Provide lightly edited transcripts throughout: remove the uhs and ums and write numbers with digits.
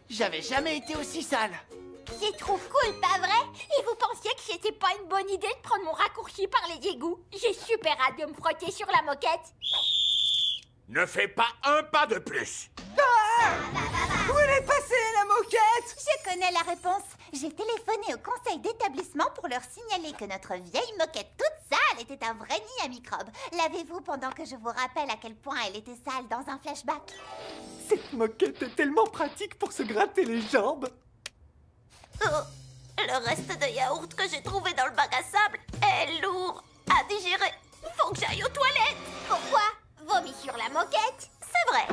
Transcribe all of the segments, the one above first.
J'avais jamais été aussi sale. C'est trop cool, pas vrai? Et vous pensiez que c'était pas une bonne idée de prendre mon raccourci par les égouts? J'ai super hâte de me frotter sur la moquette. Ne fais pas un pas de plus. Où elle est passée, la moquette? Je connais la réponse. J'ai téléphoné au conseil d'établissement pour leur signaler que notre vieille moquette toute sale était un vrai nid à microbes. Lavez-vous pendant que je vous rappelle à quel point elle était sale dans un flashback. Cette moquette est tellement pratique pour se gratter les jambes. Oh, le reste de yaourt que j'ai trouvé dans le bac à sable est lourd à digérer. Faut que j'aille aux toilettes. Pourquoi? Vomi sur la moquette? C'est vrai.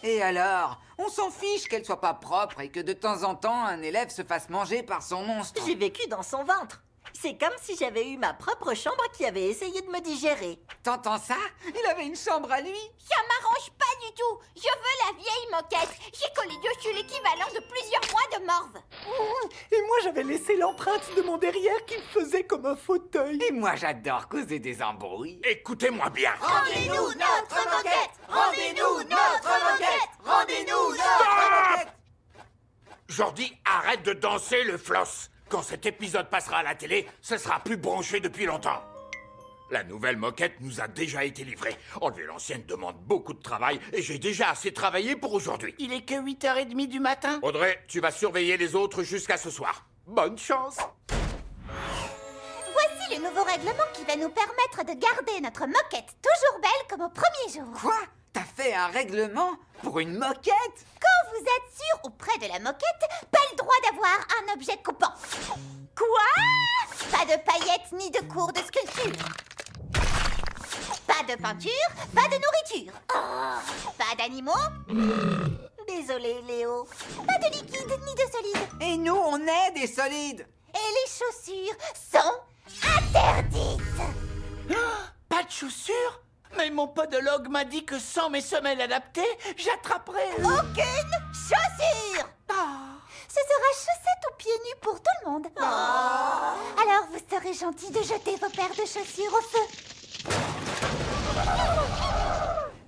Et alors? On s'en fiche qu'elle soit pas propre et que de temps en temps, un élève se fasse manger par son monstre. J'ai vécu dans son ventre. C'est comme si j'avais eu ma propre chambre qui avait essayé de me digérer. T'entends ça? Il avait une chambre à lui. Ça m'arrange pas du tout. Je veux la vieille moquette. J'ai collé dessus l'équivalent de plusieurs mois de morve. Et moi, j'avais laissé l'empreinte de mon derrière qui me faisait comme un fauteuil. Et moi, j'adore causer des embrouilles. Écoutez-moi bien. Rendez-nous notre moquette. Rendez-nous notre moquette. Rendez-nous notre moquette. Jordi, arrête de danser le floss. Quand cet épisode passera à la télé, ce sera plus branché depuis longtemps. La nouvelle moquette nous a déjà été livrée. Enlever l'ancienne demande beaucoup de travail et j'ai déjà assez travaillé pour aujourd'hui. Il est que 8h30 du matin. Audrey, tu vas surveiller les autres jusqu'à ce soir. Bonne chance. Voici le nouveau règlement qui va nous permettre de garder notre moquette toujours belle comme au premier jour. Quoi? T'as fait un règlement pour une moquette? Quand vous êtes sûr auprès de la moquette, pas le droit d'avoir un objet coupant. Quoi? Pas de paillettes ni de cours de sculpture. Pas de peinture, pas de nourriture. Pas d'animaux. Désolée, Léo. Pas de liquide ni de solide. Et nous, on est des solides. Et les chaussures sont interdites. Pas de chaussures? Mais mon podologue m'a dit que sans mes semelles adaptées, j'attraperais... Aucune chaussure. Ce sera chaussettes aux pieds nus pour tout le monde. Alors vous serez gentil de jeter vos paires de chaussures au feu.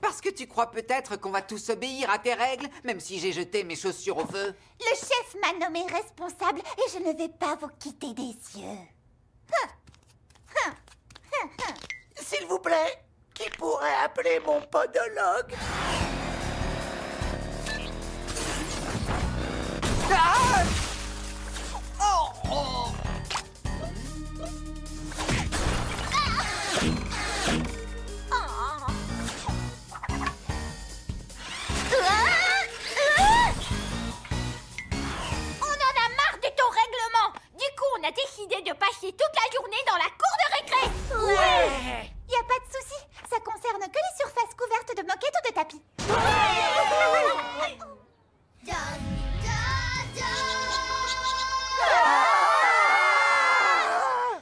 Parce que tu crois peut-être qu'on va tous obéir à tes règles, même si j'ai jeté mes chaussures au feu. Le chef m'a nommé responsable et je ne vais pas vous quitter des yeux. S'il vous plaît, qui pourrait appeler mon podologue? Ah! Oh, oh. On en a marre de ton règlement. Du coup, on a décidé de passer toute la journée dans la cour de récré. Ouais! Y a pas de souci, ça concerne que les surfaces couvertes de moquettes ou de tapis.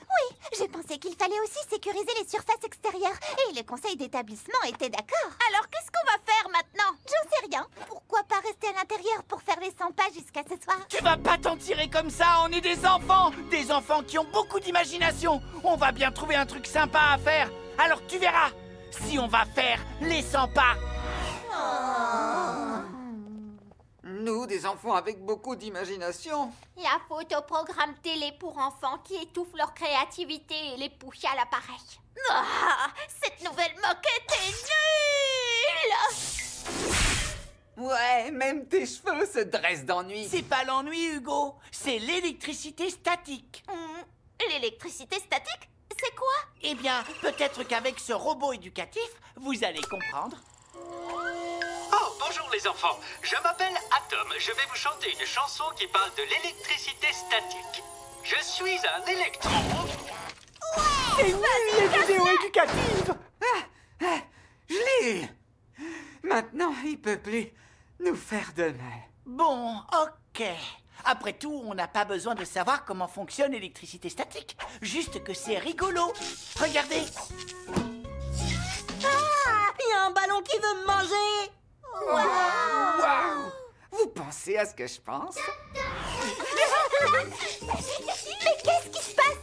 Oui, j'ai pensé qu'il fallait aussi sécuriser les surfaces extérieures. Et le conseil d'établissement était d'accord. Alors qu'est-ce qu'on va faire maintenant? J'en sais rien. Pourquoi pas rester à l'intérieur pour faire les 100 pas jusqu'à ce soir? Tu vas pas t'en tirer comme ça, on est des enfants qui ont beaucoup d'imagination. On va bien trouver un truc sympa à faire. Alors tu verras, si on va faire les 100 pas. Nous, des enfants avec beaucoup d'imagination. La faute au programme télé pour enfants qui étouffe leur créativité et les pousse à l'appareil. Cette nouvelle moquette est nulle! Ouais, même tes cheveux se dressent d'ennui. C'est pas l'ennui, Hugo, c'est l'électricité statique. L'électricité statique? C'est quoi? Eh bien, peut-être qu'avec ce robot éducatif, vous allez comprendre. Oh, bonjour les enfants, je m'appelle Atom, je vais vous chanter une chanson qui parle de l'électricité statique. Je suis un électron. Et oui, les vidéos éducatives. Je l'ai eu. Maintenant, il peut plus nous faire de mal. Bon, ok. Après tout, on n'a pas besoin de savoir comment fonctionne l'électricité statique. Juste que c'est rigolo. Regardez. Ah, il y a un ballon qui veut me manger. Waouh! Vous pensez à ce que je pense? Mais qu'est-ce qui se passe?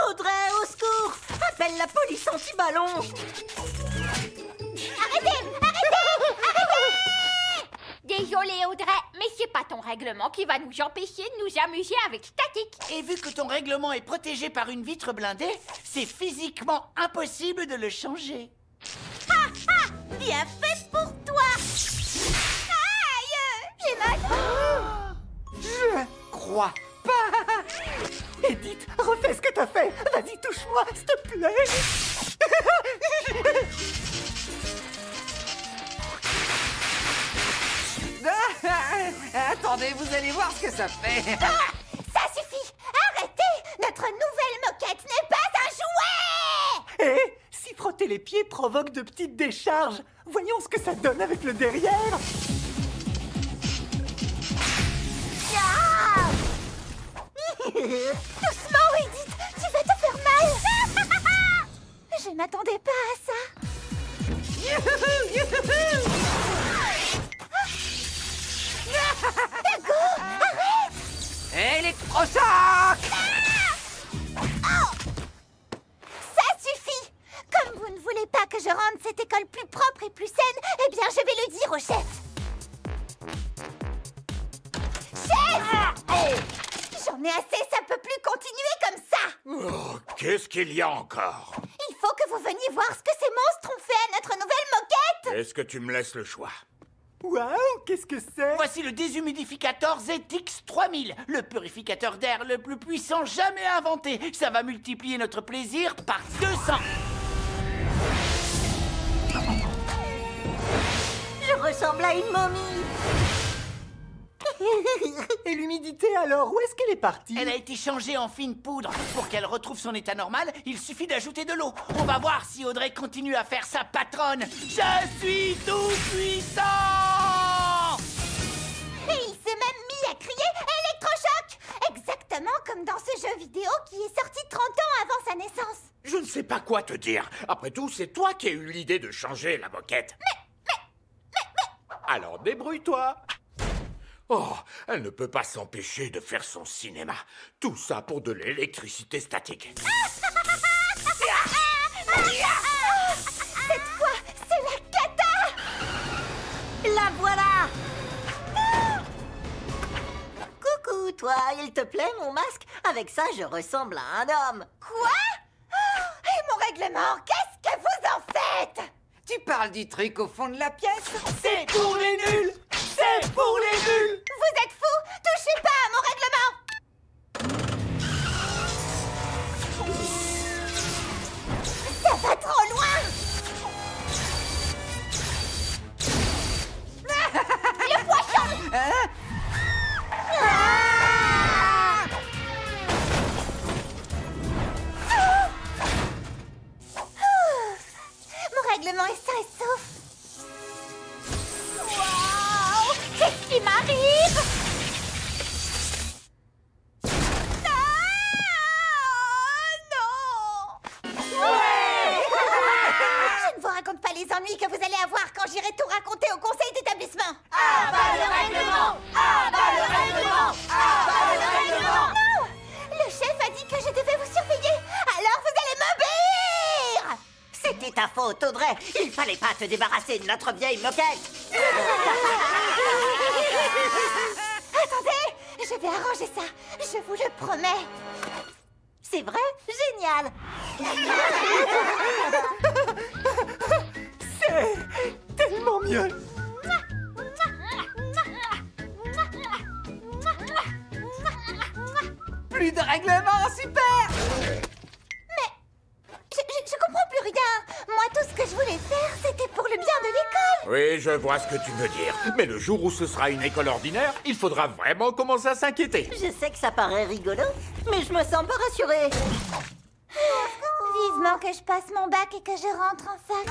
Audrey, au secours! Appelle la police anti-ballon! Arrêtez! Arrêtez! Désolée Audrey, mais c'est pas ton règlement qui va nous empêcher de nous amuser avec Statique. Et vu que ton règlement est protégé par une vitre blindée, c'est physiquement impossible de le changer. Bien fait pour toi! Aïe! J'ai mal! Je crois pas. Edith, refais ce que t'as fait. Vas-y, touche-moi, s'il te plaît. Attendez, vous allez voir ce que ça fait. Ça suffit! Arrêtez! Notre nouvelle moquette n'est pas un jouet! Et si frotter les pieds provoque de petites décharges, voyons ce que ça donne avec le derrière. Ah! Doucement, Edith! Tu vas te faire mal! Je m'attendais pas à ça! Hugo! Arrête! Électrochoc! Oh! Ça suffit! Comme vous ne voulez pas que je rende cette école plus propre et plus saine, eh bien je vais le dire au chef! Chef! J'en ai assez, ça peut plus continuer comme ça! Oh, qu'est-ce qu'il y a encore? Il faut que vous veniez voir ce que ces monstres ont fait à notre nouvelle moquette! Est-ce que tu me laisses le choix? Waouh, qu'est-ce que c'est? Voici le déshumidificateur ZX 3000, le purificateur d'air le plus puissant jamais inventé. Ça va multiplier notre plaisir par 200. Je ressemble à une momie! Et l'humidité alors, où est-ce qu'elle est partie? Elle a été changée en fine poudre. Pour qu'elle retrouve son état normal, il suffit d'ajouter de l'eau. On va voir si Audrey continue à faire sa patronne. Je suis tout puissant! Et il s'est même mis à crier électrochoc! Exactement comme dans ce jeu vidéo qui est sorti 30 ans avant sa naissance. Je ne sais pas quoi te dire. Après tout, c'est toi qui as eu l'idée de changer la moquette. Alors débrouille-toi. Oh, elle ne peut pas s'empêcher de faire son cinéma. Tout ça pour de l'électricité statique. Cette fois, c'est la cata! La voilà! Coucou, toi, il te plaît mon masque? Avec ça, je ressemble à un homme. Quoi? Et mon règlement, qu'est-ce que vous en faites? Tu parles du truc au fond de la pièce? C'est pour les nuls! C'est pour les nuls! Vous êtes fous? Touchez pas à mon règlement! Ça va trop loin! Le poisson! Hein? Mon règlement est sain et sauf. Waouh! Qu'est-ce qui m'arrive? Je ne vous raconte pas les ennuis que vous allez avoir quand j'irai tout raconter au conseil d'établissement. Ah bah le règlement! Ah bah le règlement! Ah bah le règlement! Non! Le chef a dit que je devais vous surveiller, alors vous allez m'obéir! C'était ta faute, Audrey. Il fallait pas te débarrasser de notre vieille moquette. Attendez, je vais arranger ça, je vous le promets. C'est vrai? Génial! C'est tellement mieux. Plus de règlement, super! Je comprends plus rien. Moi, tout ce que je voulais faire, c'était pour le bien de l'école. Oui, je vois ce que tu veux dire. Mais le jour où ce sera une école ordinaire, il faudra vraiment commencer à s'inquiéter. Je sais que ça paraît rigolo, mais je me sens pas rassurée. Vivement que je passe mon bac et que je rentre en fac.